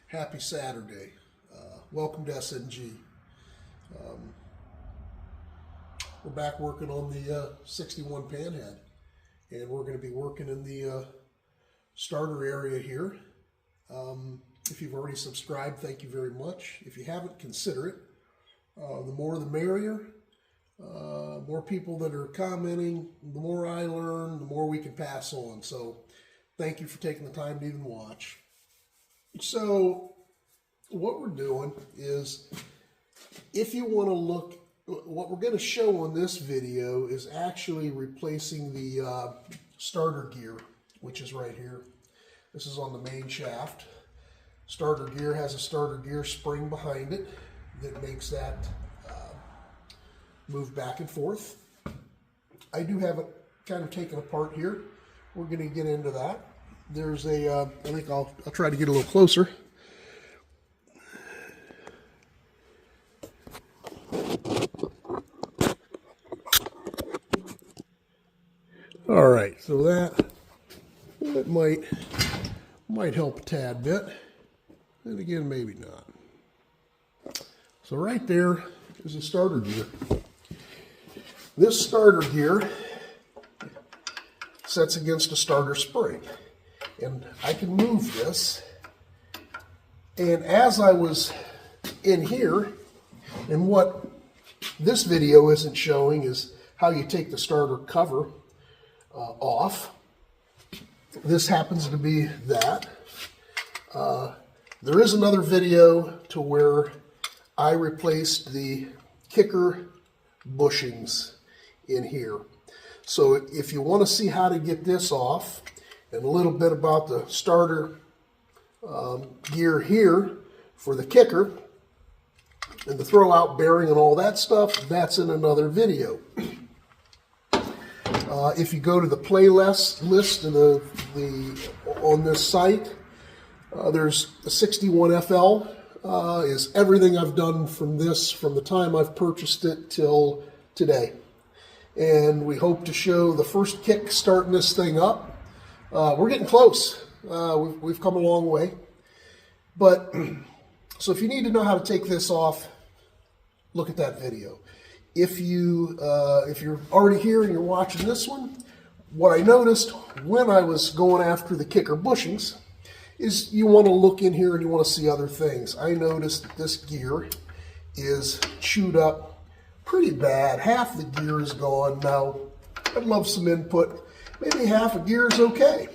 Happy Saturday. Welcome to SNG. We're back working on the 61 Panhead, and we're going to be working in the starter area here. If you've already subscribed, thank you very much. If you haven't, consider it. The more the merrier. More people that are commenting, the more I learn, the more we can pass on. So thank you for taking the time to even watch. So what we're doing is, if you want to look, what we're going to show on this video is actually replacing the starter gear, which is right here. This is on the main shaft. Starter gear has a starter gear spring behind it that makes that move back and forth. I do have it kind of taken apart here. We're going to get into that. There's a, I think I'll try to get a little closer. All right, so that might help a tad bit, and again, maybe not. So right there is a starter gear. This starter gear sets against a starter spring, and I can move this. And as I was in here, and what this video isn't showing is how you take the starter cover off. This happens to be that. There is another video to where I replaced the kicker bushings in here. So if you want to see how to get this off and a little bit about the starter gear here for the kicker and the throw out bearing and all that stuff, that's in another video. If you go to the playlist list in on this site, there's the 61 FL is everything I've done from the time I've purchased it till today. And we hope to show the first kick starting this thing up. We're getting close. We've come a long way. But so if you need to know how to take this off, look at that video. If you're already here and you're watching this one, what I noticed when I was going after the kicker bushings is you want to look in here and you want to see other things. I noticed that this gear is chewed up pretty bad. Half the gear is gone. Now, I'd love some input. Maybe half a gear is okay.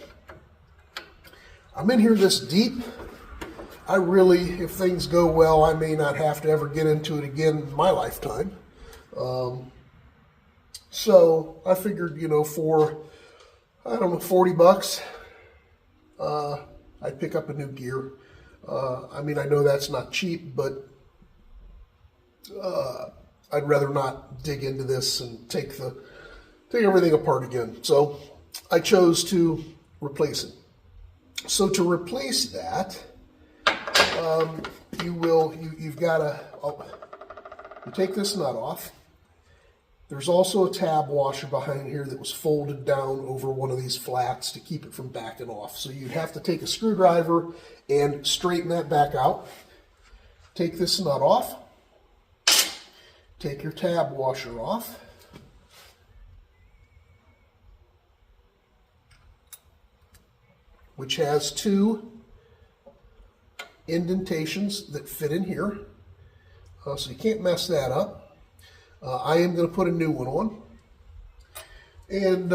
I'm in here this deep. I really, if things go well, I may not have to ever get into it again in my lifetime. So I figured, for, I don't know, 40 bucks, I'd pick up a new gear. I mean, I know that's not cheap, but I'd rather not dig into this and take everything apart again. So I chose to replace it. So to replace that, you've got to, you take this nut off. There's also a tab washer behind here that was folded down over one of these flats to keep it from backing off. So you'd have to take a screwdriver and straighten that back out. Take this nut off. Take your tab washer off. Which has two indentations that fit in here. So you can't mess that up. I am going to put a new one on. And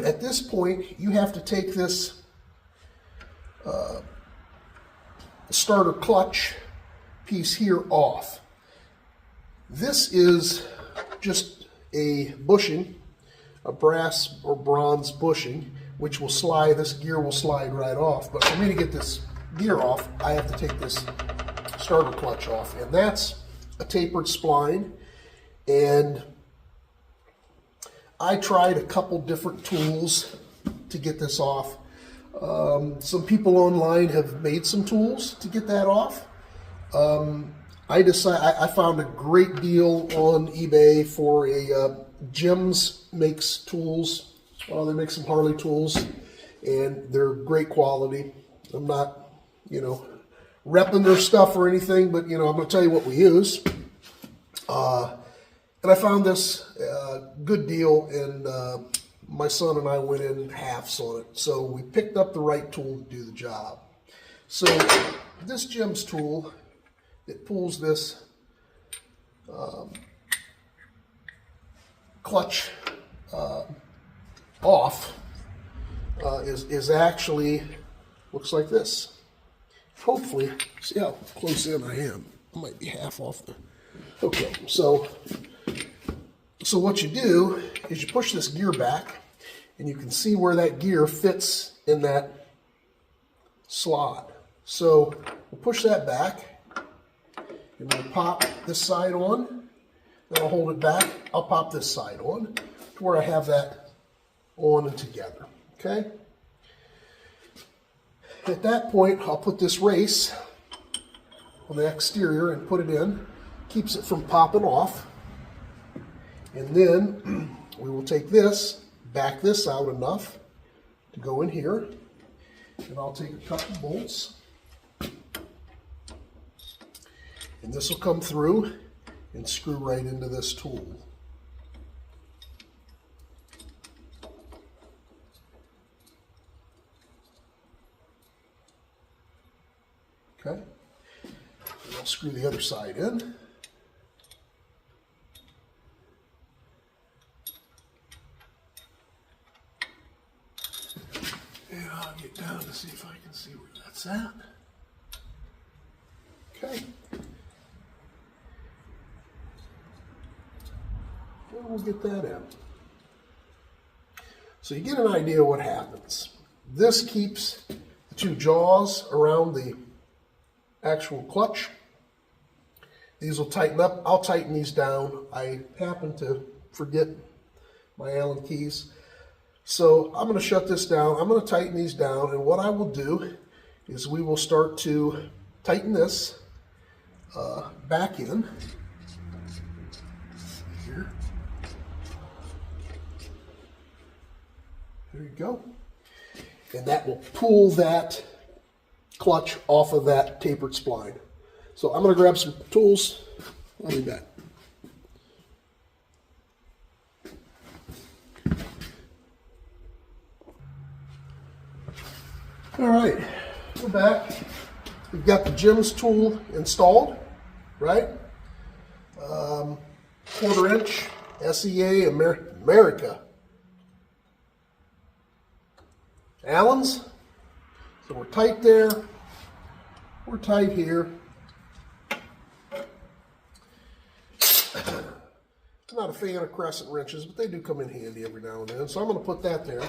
at this point, you have to take this starter clutch piece here off. This is just a bushing, a brass or bronze bushing, which will slide, this gear will slide right off. But for me to get this gear off, I have to take this starter clutch off. And that's a tapered spline. And I tried a couple different tools to get this off. Some people online have made some tools to get that off. I found a great deal on eBay for Jim's makes tools. They make some Harley tools, and they're great quality. I'm not, repping their stuff or anything, but, you know, I'm going to tell you what we use. And I found this good deal, and my son and I went in halves on it. So we picked up the right tool to do the job. So this Jim's tool, it pulls this clutch off, is actually, looks like this. Hopefully, see how close in I am. I might be half off the, okay, so what you do is you push this gear back, and you can see where that gear fits in that slot. So we'll push that back, and we'll pop this side on, then I'll hold it back, I'll pop this side on, to where I have that on and together, okay? At that point, I'll put this race on the exterior and put it in, keeps it from popping off. And then we will take this, back this out enough to go in here, and I'll take a couple bolts, and this will come through and screw right into this tool. Okay, and I'll screw the other side in. And I'll get down to see if I can see where that's at. Okay. And we'll get that in. So you get an idea what happens. This keeps the two jaws around the actual clutch. These will tighten up. I'll tighten these down. I happen to forget my Allen keys. So I'm going to shut this down. I'm going to tighten these down, and what I will do is we will start to tighten this back in here. There you go. And that will pull that clutch off of that tapered spline. So I'm going to grab some tools. I'll be back. All right, we're back. We've got the Jim's tool installed, right? 1/4 inch SEA America. Allen's. So we're tight there. We're tight here. I'm not a fan of crescent wrenches, but they do come in handy every now and then. So I'm going to put that there.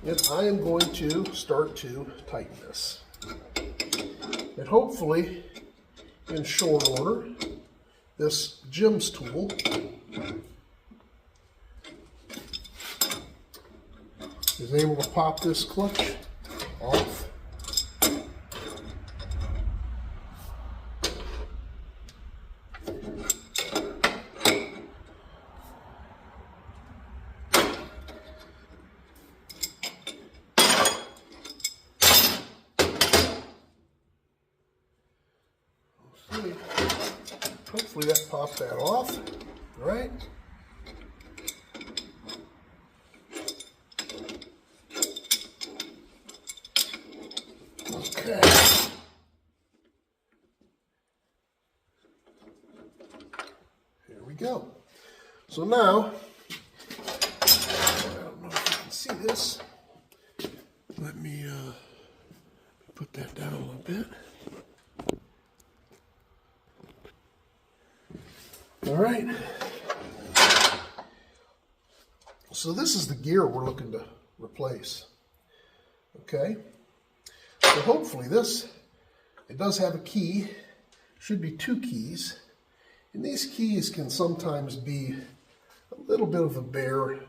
And I am going to start to tighten this. And hopefully, in short order, this Jim's tool is able to pop this clutch off. Hopefully that pops that off, right? Okay. Here we go. So now, I don't know if you can see this. Let me put that down a little bit. All right. So this is the gear we're looking to replace. Okay. So hopefully this, it does have a key. Should be 2 keys. And these keys can sometimes be a little bit of a bear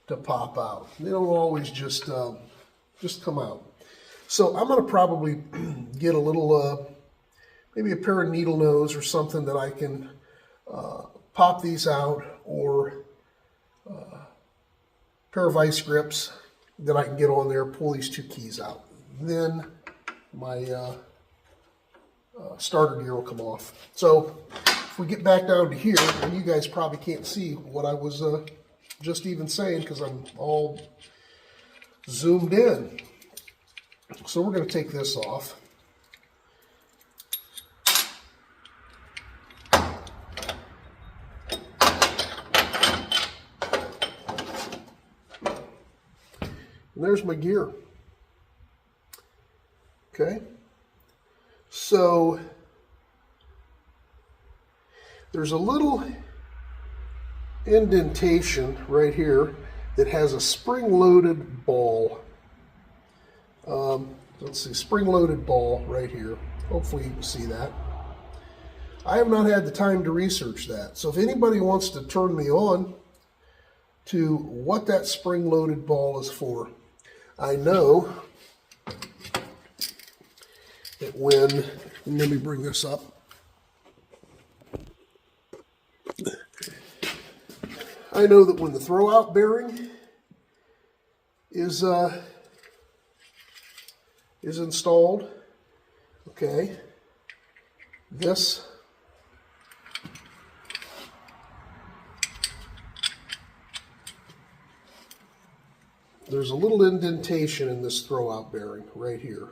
to pop out. They don't always just come out. So I'm going to probably get a little, maybe a pair of needle nose or something that I can pop these out, or a pair of vice grips that I can get on there, pull these 2 keys out. Then my starter gear will come off. So if we get back down to here, and you guys probably can't see what I was just even saying because I'm all zoomed in. So we're going to take this off. And there's my gear. Okay. So there's a little indentation right here that has a spring-loaded ball. Let's see, spring-loaded ball right here. Hopefully you can see that. I have not had the time to research that. So if anybody wants to turn me on to what that spring-loaded ball is for, I know that when, let me bring this up. I know that when the throwout bearing is installed, okay, this there's a little indentation in this throwout bearing right here.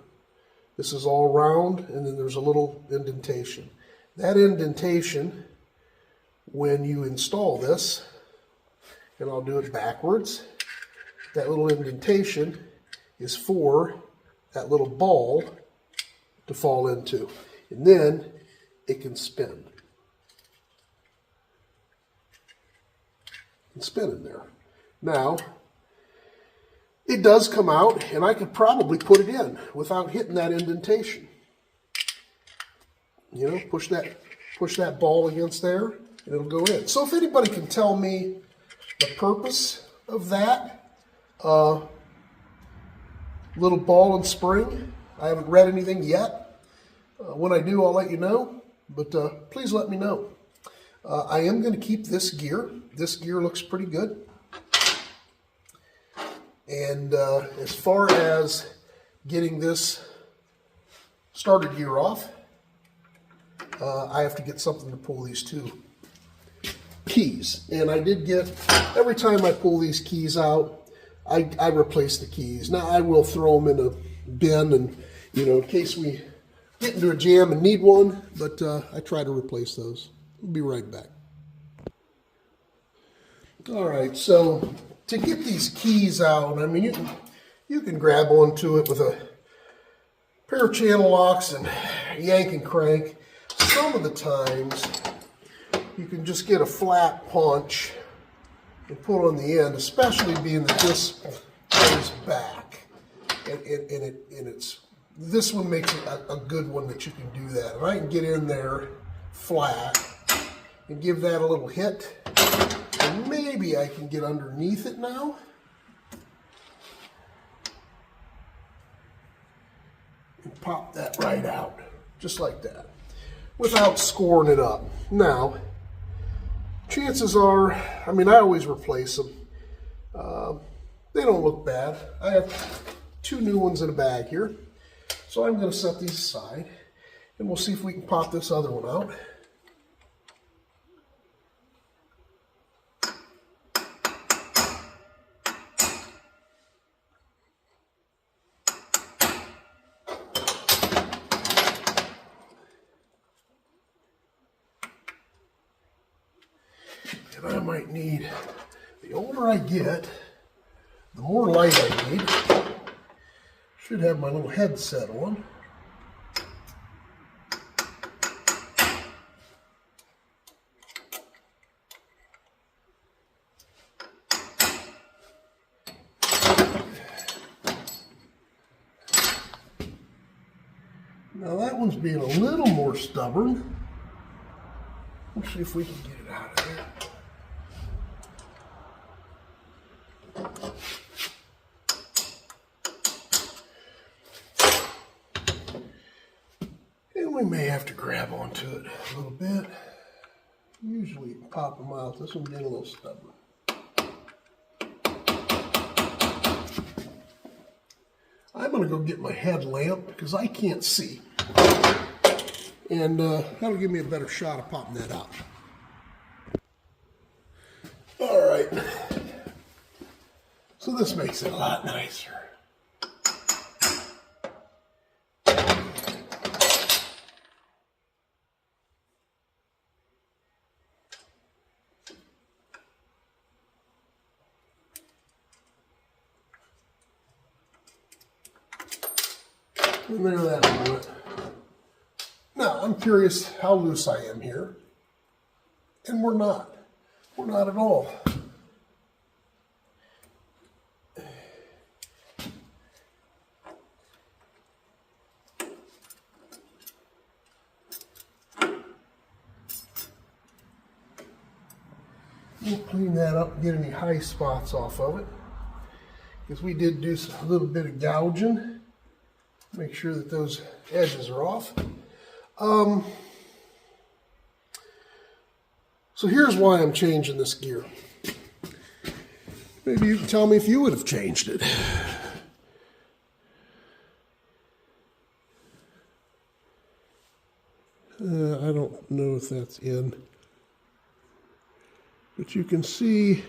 This is all round, and then there's a little indentation. That indentation, when you install this, and I'll do it backwards, that little indentation is for that little ball to fall into. And then it can spin. It can spin in there. Now, it does come out, and I could probably put it in without hitting that indentation. You know, push that ball against there, and it'll go in. So if anybody can tell me the purpose of that little ball and spring, I haven't read anything yet. When I do, I'll let you know, but please let me know. I am going to keep this gear. This gear looks pretty good. And as far as getting this starter gear off, I have to get something to pull these two keys. And I did get, every time I pull these keys out, I replace the keys. Now I will throw them in a bin and, you know, in case we get into a jam and need one, but I try to replace those. We'll be right back. All right, so to get these keys out, I mean, you can grab onto it with a pair of channel locks and yank and crank. Some of the times, you can just get a flat punch and put on the end, especially being that this goes back. This one makes it a good one that you can do that. And I can get in there flat and give that a little hit. And maybe I can get underneath it now. And pop that right out, just like that, without scoring it up. Now, chances are, I mean, I always replace them. They don't look bad. I have two new ones in a bag here. So I'm going to set these aside, and we'll see if we can pop this other one out. And I might need, the older I get, the more light I need. Should have my little headset on. Now that one's being a little more stubborn. Let's see if we can get it out of there. We may have to grab onto it a little bit. Usually pop them out. This one's getting a little stubborn. I'm going to go get my headlamp because I can't see. and that'll give me a better shot of popping that out. All right, so this makes it a lot nicer. And there, that'll do it. Now, I'm curious how loose I am here. And we're not. We're not at all. We'll clean that up and get any high spots off of it. Because we did do a little bit of gouging. Make sure that those edges are off. So here's why I'm changing this gear. Maybe you can tell me if you would have changed it. I don't know if that's in. But you can see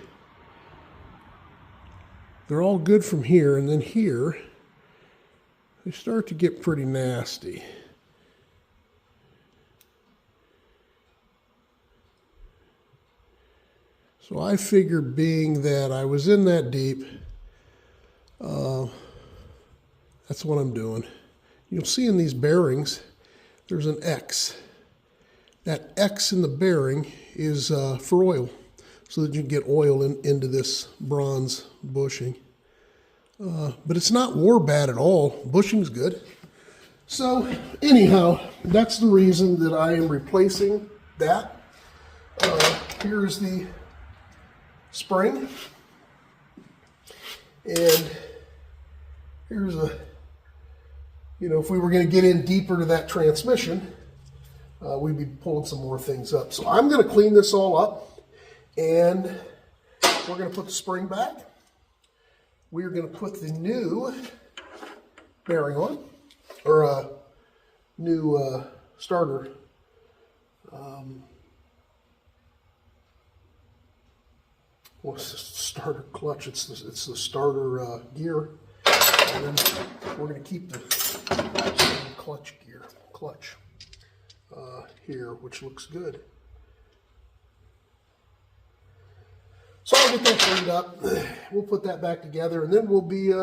they're all good from here, and then here they start to get pretty nasty. So I figured, being that I was in that deep, that's what I'm doing. You'll see in these bearings, there's an X. That X in the bearing is for oil, so that you can get oil into this bronze bushing. But it's not war bad at all. Bushing's good. So anyhow, that's the reason that I am replacing that. Here's the spring. And here's a, if we were going to get in deeper to that transmission, we'd be pulling some more things up. So I'm going to clean this all up, and we're going to put the spring back. We're going to put the new bearing on, or a new starter. What's the starter clutch? It's the starter gear, and then we're going to keep the clutch here, which looks good. So I'll get that cleaned up. We'll put that back together, and then we'll be,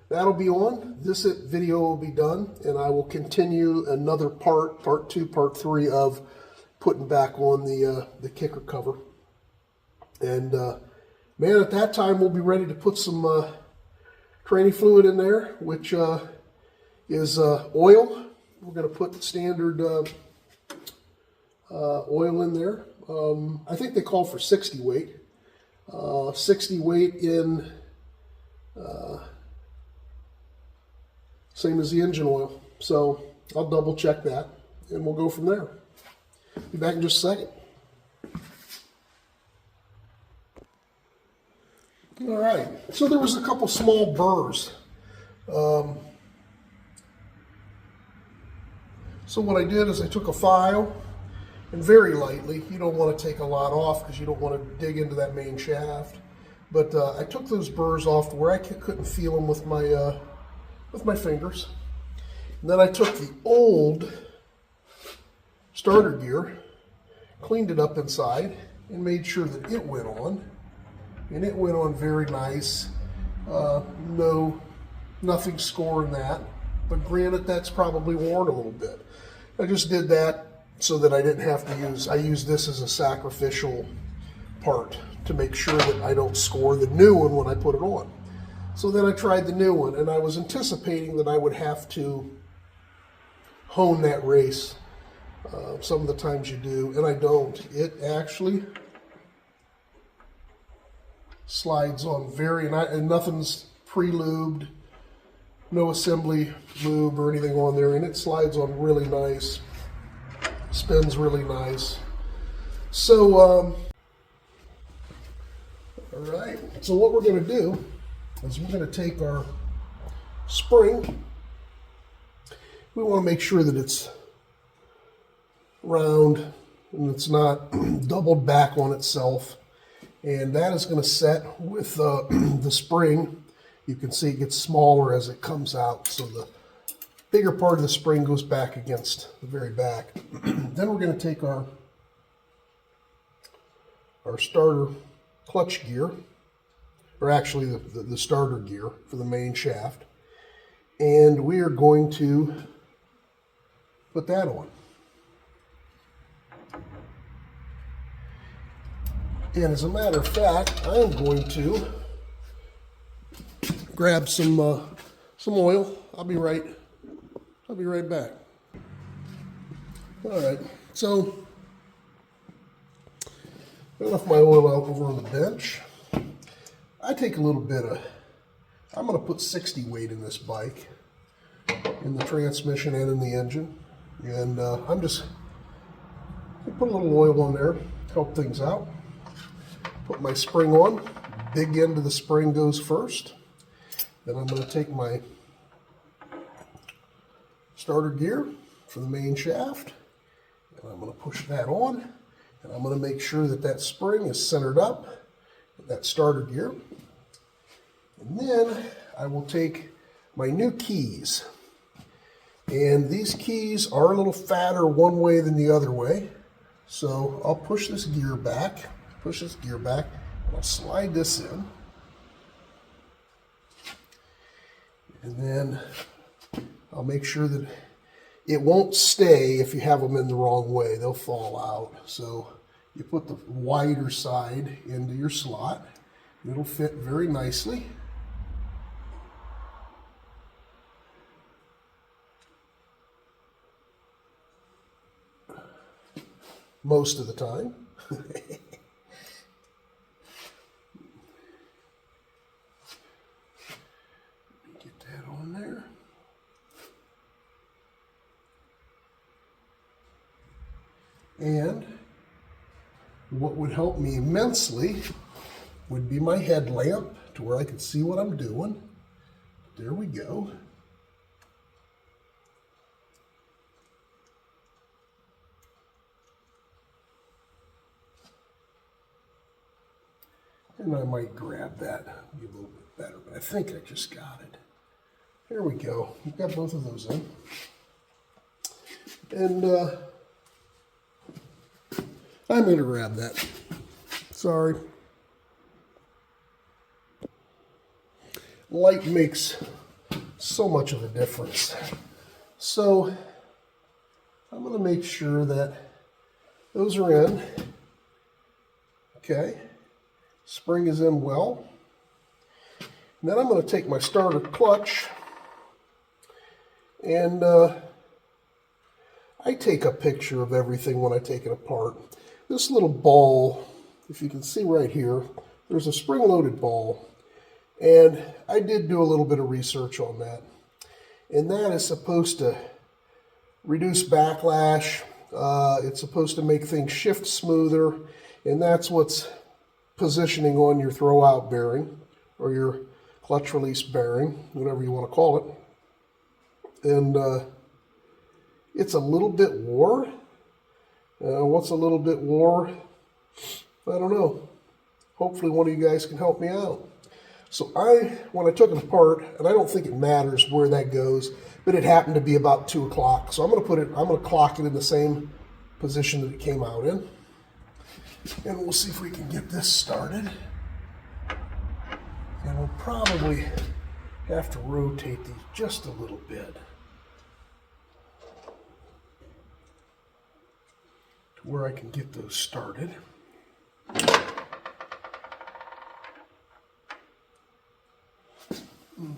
that'll be on. This video will be done, and I will continue another part 2, part 3 of putting back on the kicker cover. And man, at that time we'll be ready to put some training fluid in there, which is oil. We're going to put standard oil in there. I think they call for 60 weight. 60 weight in, same as the engine oil. So I'll double check that, and we'll go from there. Be back in just a second. All right, so there was a couple small burrs. So what I did is I took a file, and very lightly, you don't want to take a lot off because you don't want to dig into that main shaft. But I took those burrs off to where I couldn't feel them with my fingers. And then I took the old starter gear, cleaned it up inside, and made sure that it went on. And it went on very nice. Nothing scoring that. But granted, that's probably worn a little bit. I just did that so that I didn't have to I use this as a sacrificial part to make sure that I don't score the new one when I put it on. So then I tried the new one, and I was anticipating that I would have to hone that race. Some of the times you do, and I don't. It actually slides on and nothing's pre-lubed, no assembly lube or anything on there, and it slides on really nice, spins really nice. So, all right, so what we're going to do is we're going to take our spring. We want to make sure that it's round and it's not doubled back on itself. And that is going to set with the spring. You can see it gets smaller as it comes out. So the bigger part of the spring goes back against the very back. Then we're going to take our starter clutch gear, or actually the starter gear for the main shaft, and we are going to put that on. And as a matter of fact, I am going to grab some oil. I'll be right back. All right, so I left my oil out over on the bench. I take a little bit of, I'm going to put 60 weight in this bike, in the transmission and in the engine. And I'm just going to put a little oil on there, help things out. Put my spring on. Big end of the spring goes first. Then I'm going to take my starter gear for the main shaft, and I'm going to push that on. And I'm going to make sure that that spring is centered up with that starter gear. And then I will take my new keys. And these keys are a little fatter one way than the other way. So I'll push this gear back, and I'll slide this in. And then I'll make sure that it won't stay if you have them in the wrong way. They'll fall out. So you put the wider side into your slot. It'll fit very nicely. Most of the time. Get that on there. And what would help me immensely would be my headlamp to where I can see what I'm doing. There we go. And I might grab that be a little bit better, but I think I just got it. There we go. We've got both of those in. And I'm going to grab that. Sorry. Light makes so much of a difference. So I'm going to make sure that those are in. Okay. Spring is in well. And then I'm going to take my starter clutch and I take a picture of everything when I take it apart. This little ball, if you can see right here, there's a spring-loaded ball. And I did do a little bit of research on that. And that is supposed to reduce backlash. It's supposed to make things shift smoother. And that's what's positioning on your throw-out bearing or your clutch release bearing, whatever you want to call it. And it's a little bit wore. What's a little bit wore? I don't know. Hopefully one of you guys can help me out. So when I took it apart, and I don't think it matters where that goes, but it happened to be about 2 o'clock. So I'm going to clock it in the same position that it came out in. And we'll see if we can get this started. And we'll probably have to rotate these just a little bit to where I can get those started.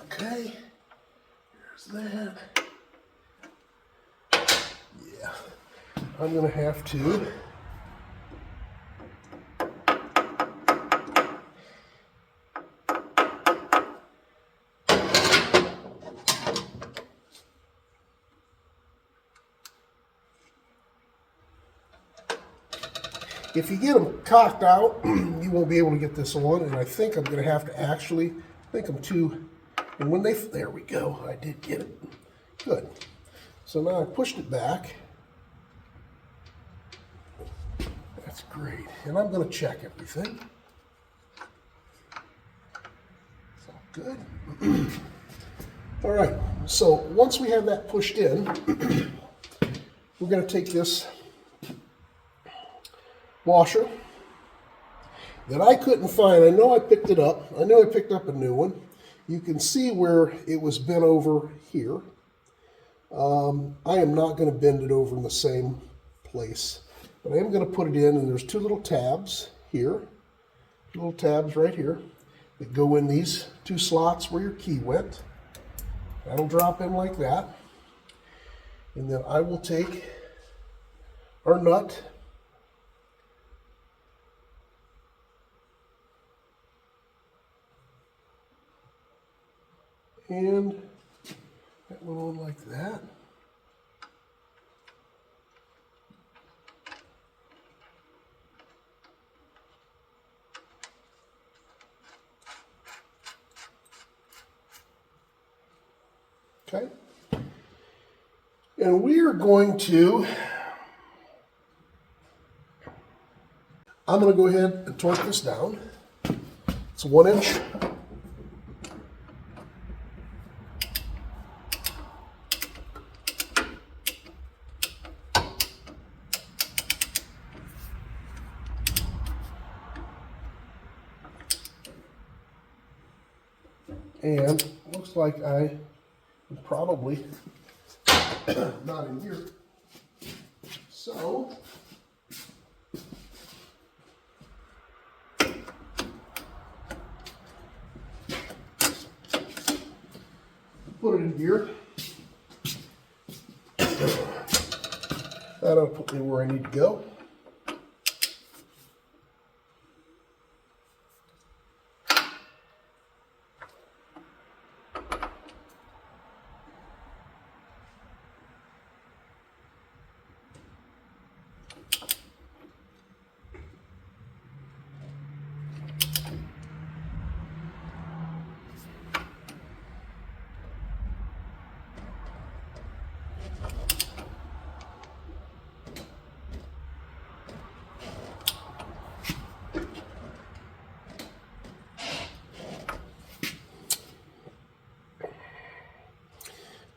Okay, there's that. Yeah, I'm going to have to if you get them cocked out, you won't be able to get this on, and I think I'm going to have to actually, and when there we go, I did get it. Good. So now I pushed it back, That's great. And I'm going to check everything. It's all good. All right, so once we have that pushed in, we're going to take this washer that I couldn't find. I know I picked it up. I know I picked up a new one. You can see where it was bent over here. I am not going to bend it over in the same place, but I am going to put it in, and there's two little tabs here, little tabs right here that go in these two slots where your key went. That'll drop in like that. And then I will take our nut and that went on like that. Okay. And we are going to, I'm going to go ahead and torque this down. It's 1 inch. And looks like I am probably not in here. So put it in gear. That'll put me where I need to go.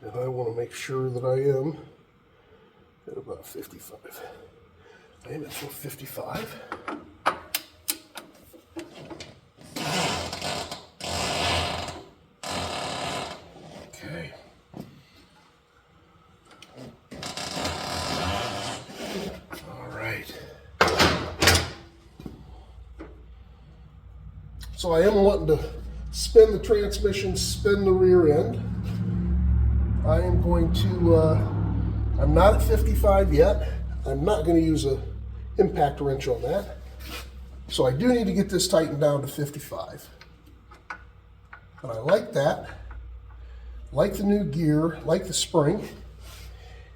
And I want to make sure that I am at about 55. I am at 55. Okay. All right. So I am wanting to spin the transmission, spin the rear end. I am going to, I'm not at 55 yet. I'm not going to use a impact wrench on that. So I do need to get this tightened down to 55. But I like that. Like the new gear, like the spring.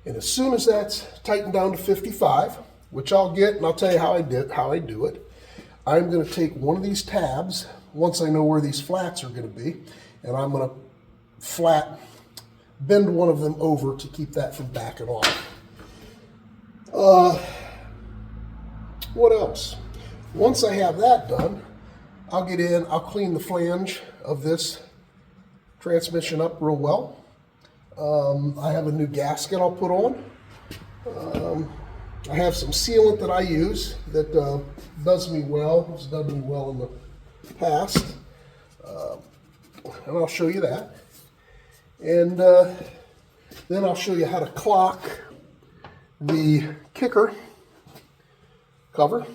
And as soon as that's tightened down to 55, which I'll get, and I'll tell you how I do it, I'm going to take one of these tabs, once I know where these flats are going to be, and I'm going to bend one of them over to keep that from backing off. What else? Once I have that done, I'll get in, I'll clean the flange of this transmission up real well. I have a new gasket I'll put on. I have some sealant that I use that does me well. It's done me well in the past. And I'll show you that. And then I'll show you how to clock the kicker cover.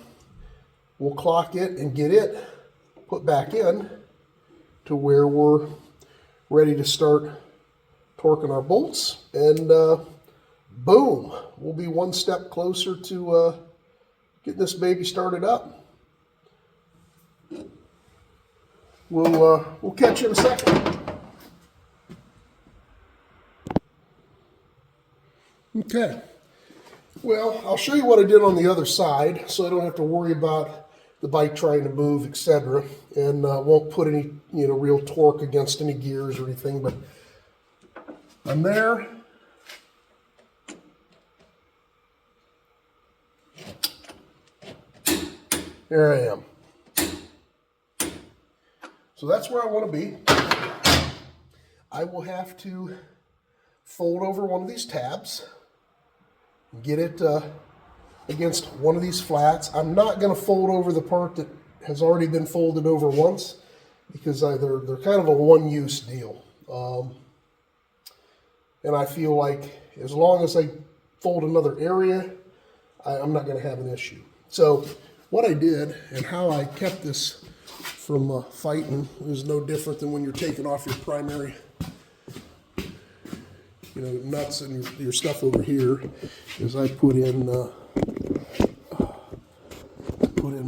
We'll clock it and get it put back in to where we're ready to start torquing our bolts. And boom, we'll be one step closer to getting this baby started up. We'll catch you in a second. Okay, well, I'll show you what I did on the other side so I don't have to worry about the bike trying to move, etc. And won't put any, real torque against any gears or anything, but I'm there. There I am. So that's where I want to be. I will have to fold over one of these tabs, get it against one of these flats. I'm not going to fold over the part that has already been folded over once because they're kind of a one-use deal. And I feel like as long as I fold another area, I'm not going to have an issue. So what I did and how I kept this from fighting is no different than when you're taking off your primary, nuts and your stuff over here. Is I put in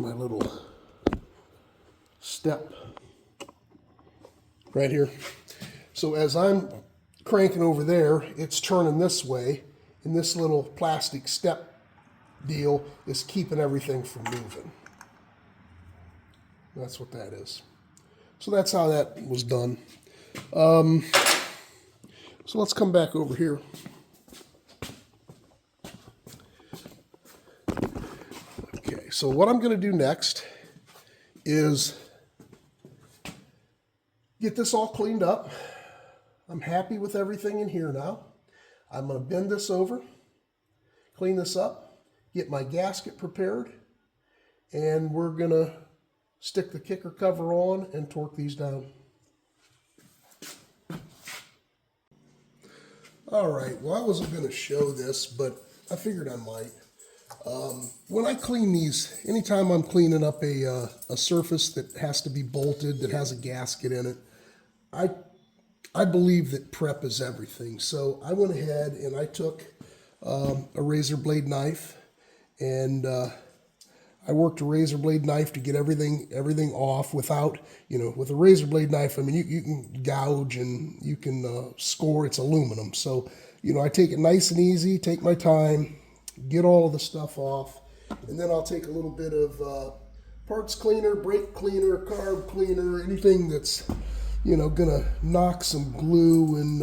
my little step right here. So as I'm cranking over there, it's turning this way, and this little plastic step deal is keeping everything from moving. That's what that is. So that's how that was done. So let's come back over here. Okay, so what I'm going to do next is get this all cleaned up. I'm happy with everything in here now. I'm going to bend this over, clean this up, get my gasket prepared, and we're going to stick the kicker cover on and torque these down. All right, well, I wasn't going to show this, but I figured I might. When I clean these, anytime I'm cleaning up a surface that has to be bolted, that has a gasket in it, I believe that prep is everything. So I went ahead and I took a razor blade knife, and I worked a razor blade knife to get everything off without, with a razor blade knife, I mean, you can gouge and you can score. It's aluminum. So, I take it nice and easy, take my time, get all of the stuff off, and then I'll take a little bit of parts cleaner, brake cleaner, carb cleaner, anything that's, gonna knock some glue and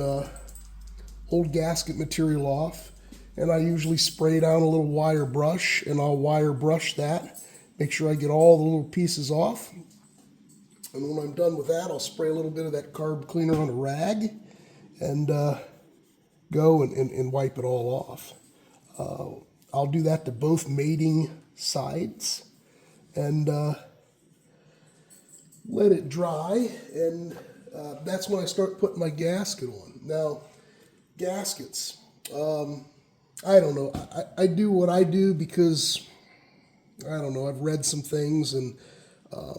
old gasket material off. And I usually spray down a little wire brush, and I'll wire brush that, make sure I get all the little pieces off. And when I'm done with that, I'll spray a little bit of that carb cleaner on a rag and go and wipe it all off. I'll do that to both mating sides and let it dry, and that's when I start putting my gasket on. Now, gaskets, I don't know. I do what I do because, I don't know, I've read some things, and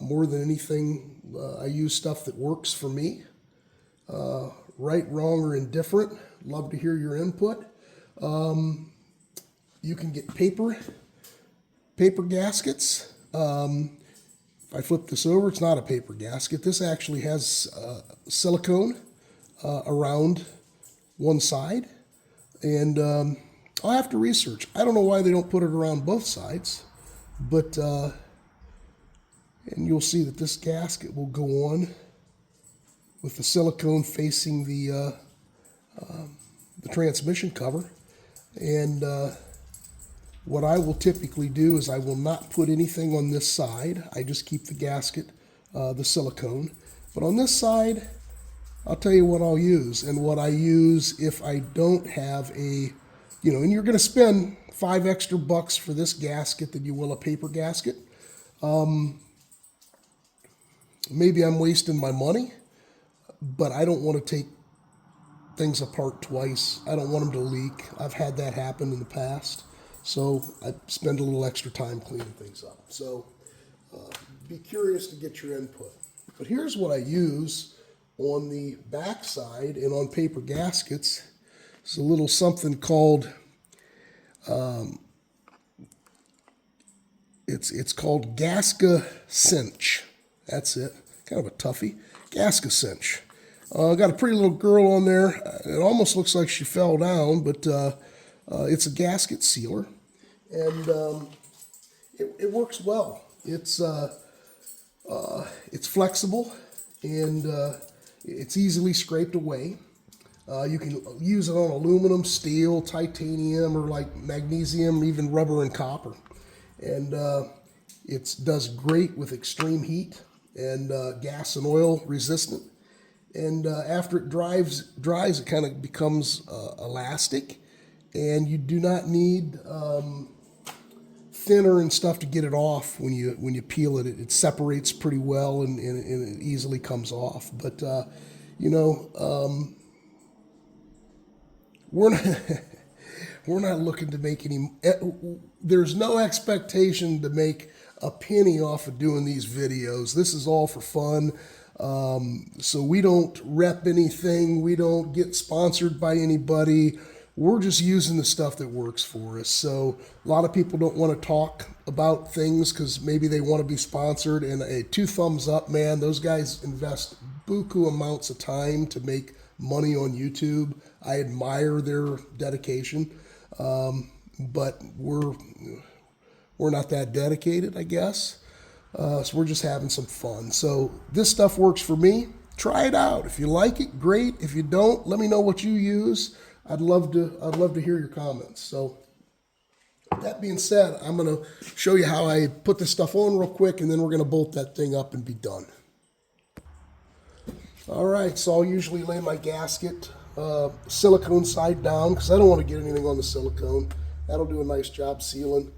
more than anything, I use stuff that works for me. Right, wrong, or indifferent. Love to hear your input. You can get paper gaskets. If I flip this over, it's not a paper gasket. This actually has silicone around one side, and I'll have to research. I don't know why they don't put it around both sides, but and you'll see that this gasket will go on with the silicone facing the transmission cover. And what I will typically do is I will not put anything on this side. I just keep the gasket, the silicone. But on this side, I'll tell you what I'll use, and what I use if I don't have a, and you're going to spend $5 extra for this gasket than you will a paper gasket. Maybe I'm wasting my money, but I don't want to take things apart twice. I don't want them to leak. I've had that happen in the past, so I spend a little extra time cleaning things up. So be curious to get your input. But here's what I use on the back side and on paper gaskets. It's a little something called, it's called Gasket Cinch. That's it. Kind of a toughie. Gasket Cinch. Got a pretty little girl on there. It almost looks like she fell down, but it's a gasket sealer, and it works well. It's flexible, and it's easily scraped away. You can use it on aluminum, steel, titanium, or like magnesium, even rubber and copper. And It does great with extreme heat and gas and oil resistant. And after it dries, it kind of becomes elastic, and you do not need thinner and stuff to get it off when you peel it. It separates pretty well, and it easily comes off. But you know, we're not we're not looking to make any. There's no expectation to make a penny off of doing these videos. This is all for fun. So we don't rep anything. We don't get sponsored by anybody. We're just using the stuff that works for us. So a lot of people don't want to talk about things because maybe they want to be sponsored. And a 2 thumbs up, man. Those guys invest buku amounts of time to make money on YouTube. I admire their dedication, but we're not that dedicated, I guess. So we're just having some fun. So this stuff works for me. Try it out. If you like it, great. If you don't, let me know what you use. I'd love to hear your comments. So that being said, I'm going to show you how I put this stuff on real quick, and then we're going to bolt that thing up and be done. All right, so I'll usually lay my gasket silicone side down because I don't want to get anything on the silicone. That'll do a nice job sealing.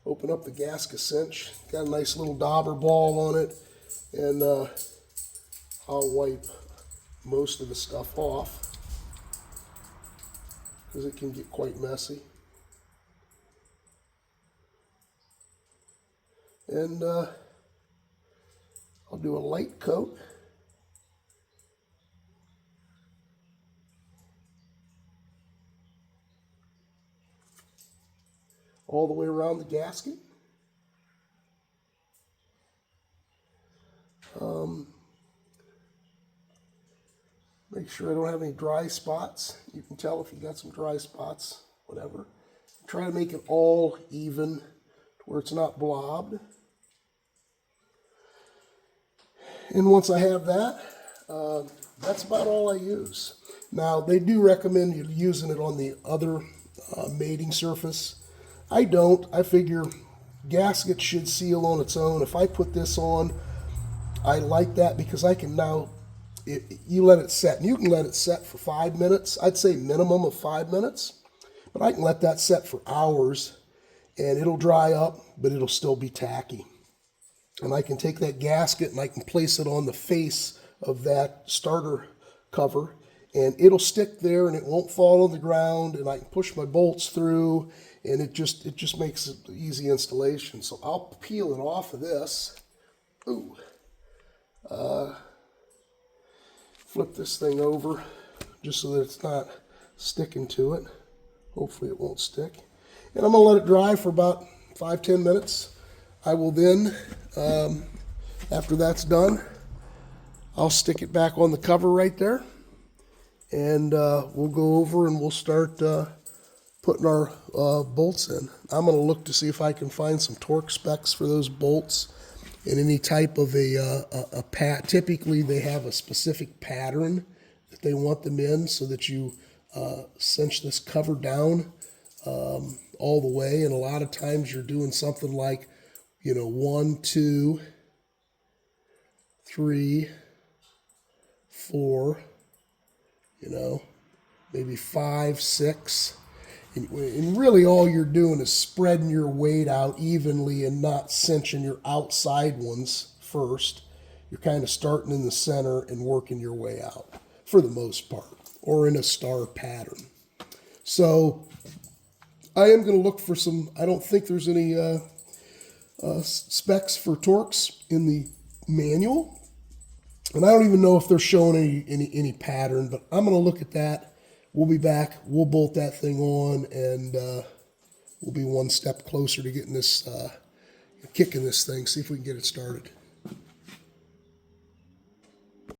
Open up the gasket cinch. Got a nice little dauber ball on it, and I'll wipe most of the stuff off because it can get quite messy. And I'll do a light coat. All the way around the gasket. Make sure I don't have any dry spots. You can tell if you got some dry spots, whatever. Try to make it all even to where it's not blobbed. And once I have that, that's about all I use. Now, they do recommend you using it on the other mating surface. I don't. I figure gasket should seal on its own. If I put this on, I like that because I can now, you let it set. And you can let it set for 5 minutes. I'd say minimum of 5 minutes. But I can let that set for hours, and it'll dry up, but it'll still be tacky. And I can take that gasket and I can place it on the face of that starter cover, and it'll stick there and it won't fall on the ground, and I can push my bolts through, and it just makes it easy installation. So I'll peel it off of this. Ooh. Flip this thing over just so that it's not sticking to it. Hopefully it won't stick. And I'm going to let it dry for about 5-10 minutes. I will then, after that's done, I'll stick it back on the cover right there, and we'll go over and we'll start putting our bolts in. I'm going to look to see if I can find some torque specs for those bolts and any type of a pat. Typically, they have a specific pattern that they want them in so that you cinch this cover down all the way. And a lot of times you're doing something like, 1, 2, 3, 4, maybe 5, 6. And really all you're doing is spreading your weight out evenly and not cinching your outside ones first. You're kind of starting in the center and working your way out for the most part, or in a star pattern. So I am going to look for some, I don't think there's any specs for torques in the manual. And I don't even know if they're showing any pattern, but I'm going to look at that. We'll be back. We'll bolt that thing on, and we'll be one step closer to getting this, kicking this thing, see if we can get it started.